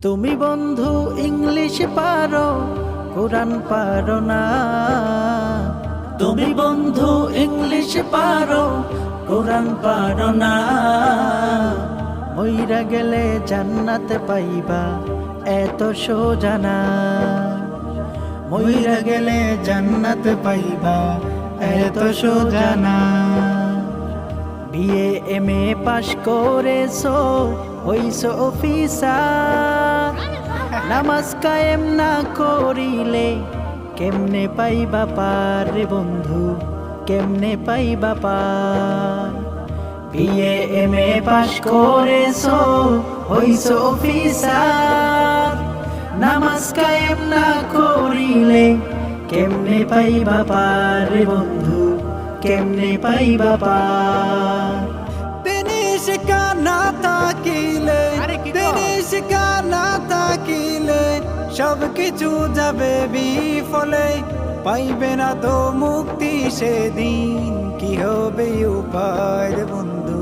তুমি বন্ধু ইংলিশ পারো, কোরআন পারো না। তুমি বন্ধু ইংলিশ পারো, কোরআন পারো না। মইরা গেলে জান্নাত পাইবা, এত সোজা না। মইরা গেলে জান্নাত পাইবা, এত সোজা না। বিএ এমএ পাশ করেছো, হইছো অফিসার। নামাজ কায়েম না করিলে কেমনে পাইবা পার রে বন্ধু, কেমনে পাইবা পার। বিএ এমএ পাশ করেছো, হইছো অফিসার। নামাজ কায়েম না করিলে কেমনে পাইবা পার রে বন্ধু, কেমনে পাইবা পার। দিনিস কানা তাকিলে, দিনিস কানা তাকিলে সব কিছু যাবে বিফলে। পাইবে না তো মুক্তি সেদিন, কি হবে উপায় রে বন্ধু,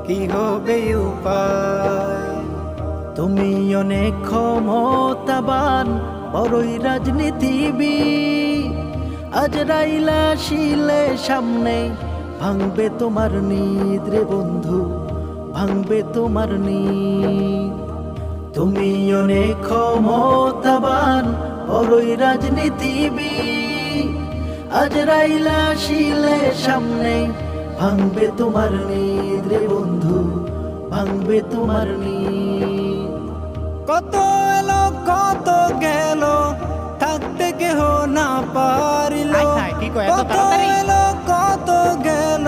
কি হবে উপায়। তুমি অনেক ক্ষমতাবান, বড়ই রাজনীতিবিদ। আজরাইলা শিলে সামনে ভাঙবে তোমার নিদ রে বন্ধু, ভাঙবে তোমার নিদ। তুমি অনেক ক্ষমতাবান, বড়ই রাজনীতিবিদ। আজরাইলা শিলে সামনে ভাঙবে তোমার নিদ রে বন্ধু, ভাঙবে তোমার নিদ। কত এলো কত গেল, থাকতে কেহ না পারিল। কত এলো কত গেল,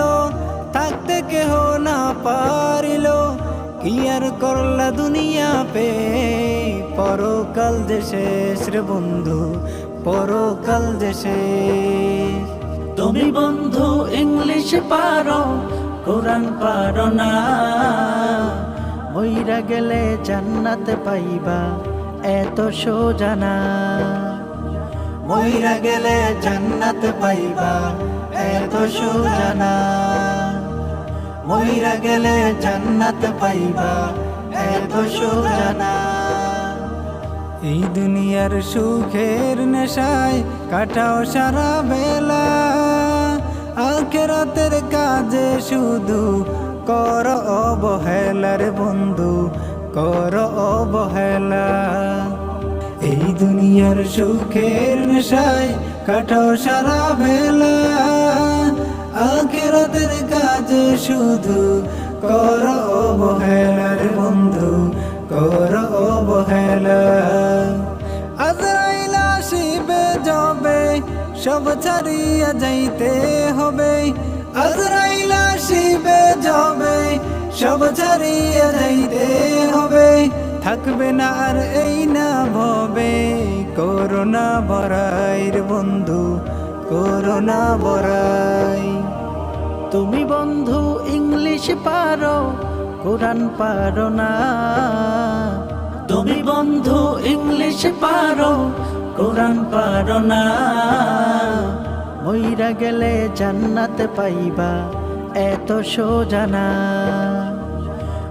থাকতে কেহ না পারিল। কি আর করলা দুনিয়া পে, পরকাল যে শেষ রে বন্ধু, পরকাল যে শেষ। তুমি বন্ধু ইংলিশ পারো, কোরআন পারো না। মইরা গেলে জান্নাত পাইবা, এত সোজা না। মইরা গেলে জান্নাত পাইবা, এত সোজা না। মইরা গেলে জান্নাত পাইবা, এত সোজা না। এই দুনিয়ার সুখের নেশায় কাটাও সারা বেলা। আখিরাতের কাজে শুধু কর অবহেলা রে বন্ধু, কর অবহেলা। এই দুনিয়ার সুখের নেশায় কাটাও সারা বেলা। আখিরাতের কাজে শুধু কর অবহেলা রে বন্ধু, কর অবহেলা। আজরাইল আসিবে যবে, সব ছাড়িয়া যাইতে হবে। আজরাইল আসিবে যবে, সব ছাড়িয়া যাইতে হবে। থাকবে না আর এই না ভবে, করোনা বড়াই রে বন্ধু, করোনা বড়াই। তুমি বন্ধু ইংলিশ পারো, কোরআন পারো না। তুমি বন্ধু ইংলিশ পারো, কোরআন পারো না। মইরা গেলে জান্নাত পাইবা, এত সোজা না।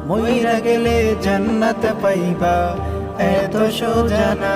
মইরা গেলে জান্নাত পাইবা, এত সোজা না।